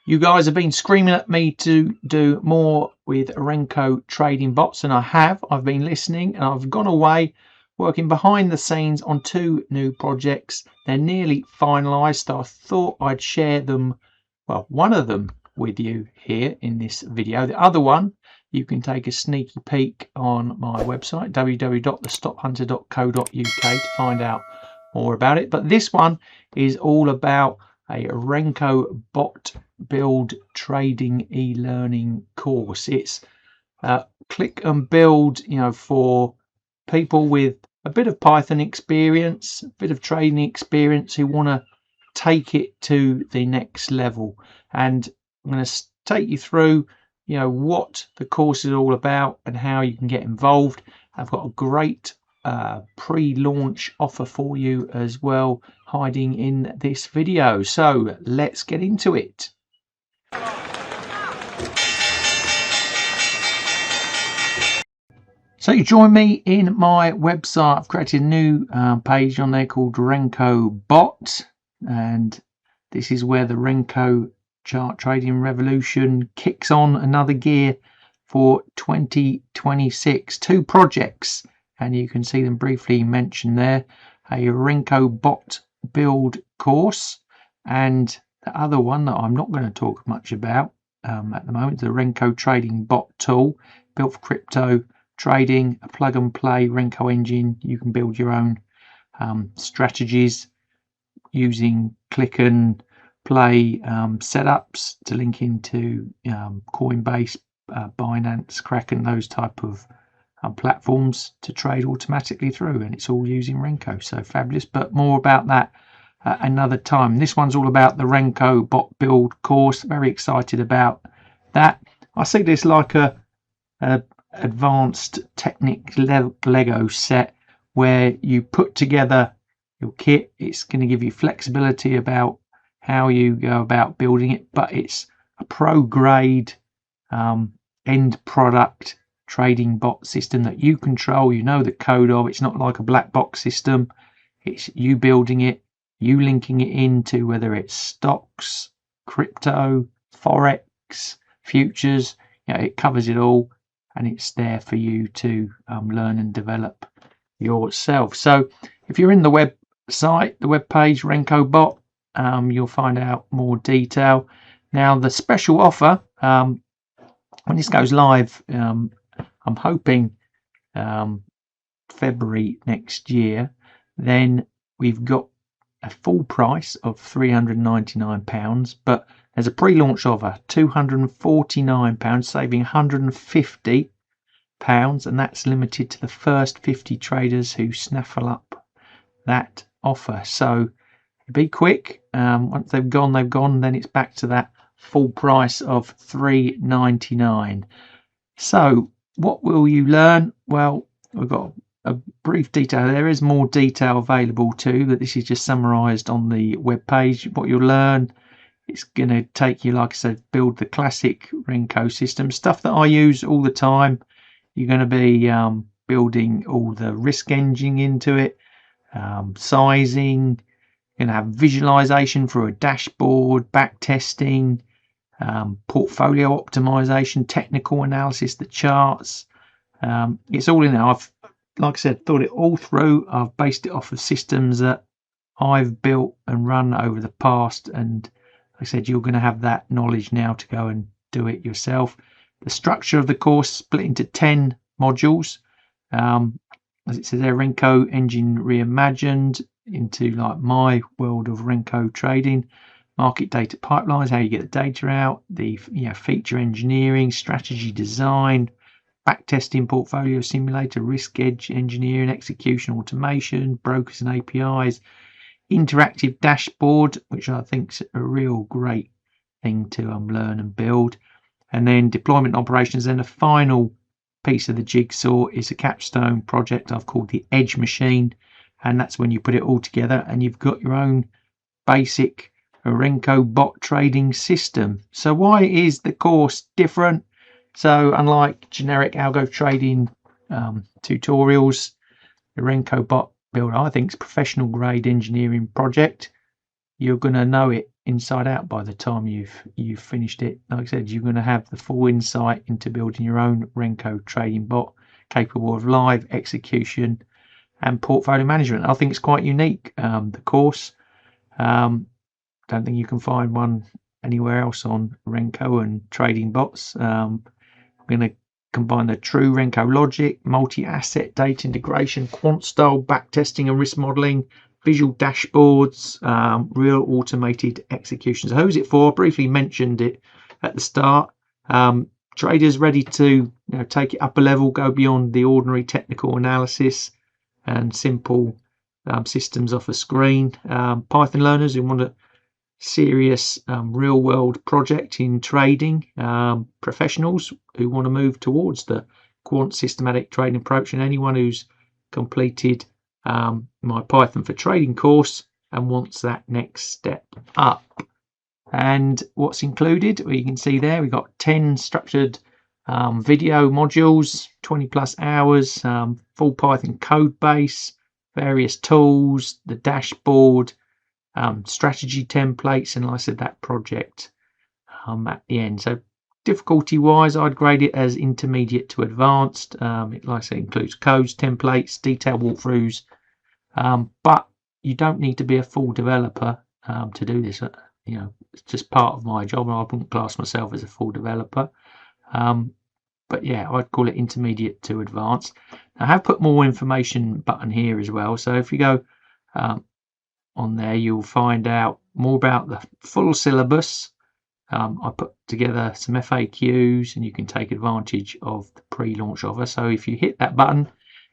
You guys have been screaming at me to do more with Renko trading bots, and I have. I've been listening and I've gone away working behind the scenes on 2 new projects. They're nearly finalized, so I thought I'd share them, well, one of them with you here in this video. The other one, you can take a sneaky peek on my website, www.TheStopHunter.co.uk, to find out more about it. But this one is all about a Renko Bot Build trading e-learning course. It's click and build, for people with a bit of Python experience, a bit of trading experience, who want to take it to the next level. And I'm going to take you through what the course is all about and how you can get involved. I've got a great pre-launch offer for you as well, hiding in this video. So let's get into it. So you join me in my website. I've created a new page on there called Renko Bot, and this is where the Renko chart trading revolution kicks on another gear for 2026. 2 projects, and you can see them briefly mentioned there: a Renko Bot Build Course, and the other one that I'm not going to talk much about at the moment, the Renko Trading Bot Tool, built for crypto trading, a plug and play Renko engine. You can build your own strategies using click and play setups to link into Coinbase, Binance, Kraken, those type of platforms to trade automatically through, and it's all using Renko. So fabulous, but more about that another time. This one's all about the Renko Bot Build Course. Very excited about that. I see this like a advanced Technic Lego set where you put together your kit. It's going to give you flexibility about how you go about building it, but it's a pro grade end product trading bot system that you control. You know the code of. It's not like a black box system. It's you building it, you linking it into whether it's stocks, crypto, forex, futures. It covers it all, and it's there for you to learn and develop yourself. So if you're in the website, the web page Renko Bot, you'll find out more detail. Now the special offer, when this goes live, I'm hoping February next year, then we've got a full price of £399, but there's a pre-launch offer, £249, saving £150, and that's limited to the first 50 traders who snaffle up that offer. So be quick. Once they've gone, then it's back to that full price of £399. So what will you learn? Well, we've got a brief detail. There is more detail available too, but this is just summarized on the web page. What you'll learn, it's going to take you, like I said, build the classic Renko system, stuff that I use all the time. You're going to be building all the risk engine into it, sizing. You're going to have visualization for a dashboard, back testing, portfolio optimization, technical analysis, the charts. It's all in there. I've, like I said, thought it all through. I've based it off of systems that I've built and run over the past, and like I said, you're going to have that knowledge now to go and do it yourself. The structure of the course split into 10 modules. As it says there, Renko engine reimagined into like my world of Renko trading, market data pipelines, how you get the data out, the feature engineering, strategy design, backtesting, portfolio simulator, risk edge engineering, execution automation, brokers and APIs, interactive dashboard, which I think is a real great thing to learn and build, and then deployment operations. And the final piece of the jigsaw is a capstone project I've called the Edge Machine, and that's when you put it all together and you've got your own basic Renko bot trading system. So why is the course different? So unlike generic algo trading tutorials, the Renko Bot Builder, I think, is a professional grade engineering project. You're going to know it inside out by the time you've finished it. Like I said, you're going to have the full insight into building your own Renko trading bot capable of live execution and portfolio management. I think it's quite unique, the course. Don't think you can find one anywhere else on Renko and trading bots. I'm going to combine the true Renko logic, multi-asset data integration, quant style backtesting and risk modeling, visual dashboards, real automated executions. So who's it for? I briefly mentioned it at the start. Traders ready to take it up a level, go beyond the ordinary technical analysis and simple systems off a screen. Python learners who want a serious real world project in trading, professionals who want to move towards the quant systematic trading approach, and anyone who's completed my Python for Trading course and wants that next step up. And what's included, well, you can see there we've got 10 structured video modules, 20+ hours, full Python code base, various tools, the dashboard, strategy templates, and like I said, that project at the end. So difficulty wise, I'd grade it as intermediate to advanced. It, like I said, includes codes, templates, detailed walkthroughs, but you don't need to be a full developer to do this. It's just part of my job, and I wouldn't class myself as a full developer. But yeah, I'd call it intermediate to advanced. I have put more information button here as well, so if you go on there, you'll find out more about the full syllabus. I put together some FAQs, and you can take advantage of the pre-launch offer. So if you hit that button,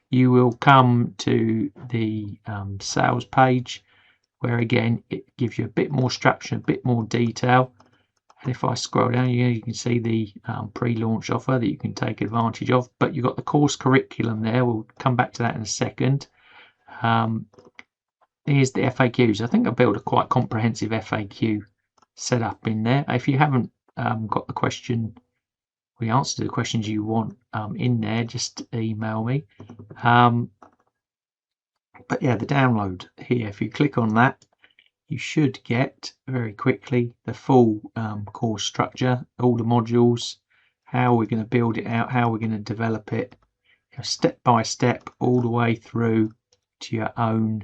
you will come to the sales page, where again it gives you a bit more structure, a bit more detail. And if I scroll down, you can see the pre-launch offer that you can take advantage of. But you've got the course curriculum there. We'll come back to that in a second. Here's the FAQs. I think I built a quite comprehensive FAQ setup in there. If you haven't got the answer to the questions you want in there, just email me. But yeah, the download here, if you click on that, you should get very quickly the full course structure, all the modules, how we're going to build it out, how we're going to develop it, step by step, all the way through to your own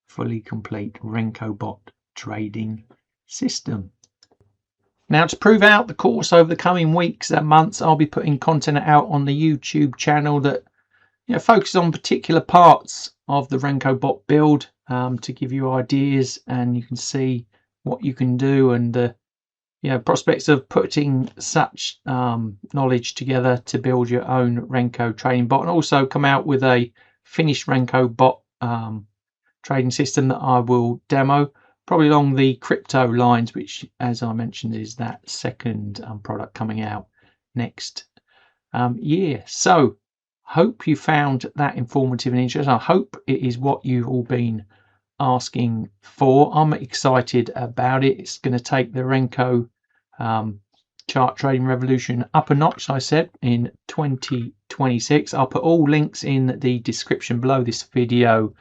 fully complete Renko bot trading system. Now, to prove out the course over the coming weeks and months, I'll be putting content out on the YouTube channel that focuses on particular parts of the Renko bot build to give you ideas, and you can see what you can do and the prospects of putting such knowledge together to build your own Renko trading bot, and also come out with a finished Renko bot trading system that I will demo, probably along the crypto lines, which, as I mentioned, is that second product coming out next year. So hope you found that informative and interesting. I hope it is what you've all been asking for. I'm excited about it. It's going to take the Renko chart trading revolution up a notch, I said, in 2026. I'll put all links in the description below this video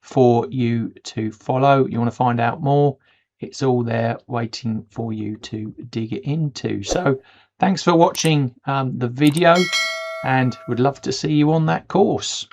for you to follow. You want to find out more, it's all there waiting for you to dig it into. So thanks for watching the video, and would love to see you on that course.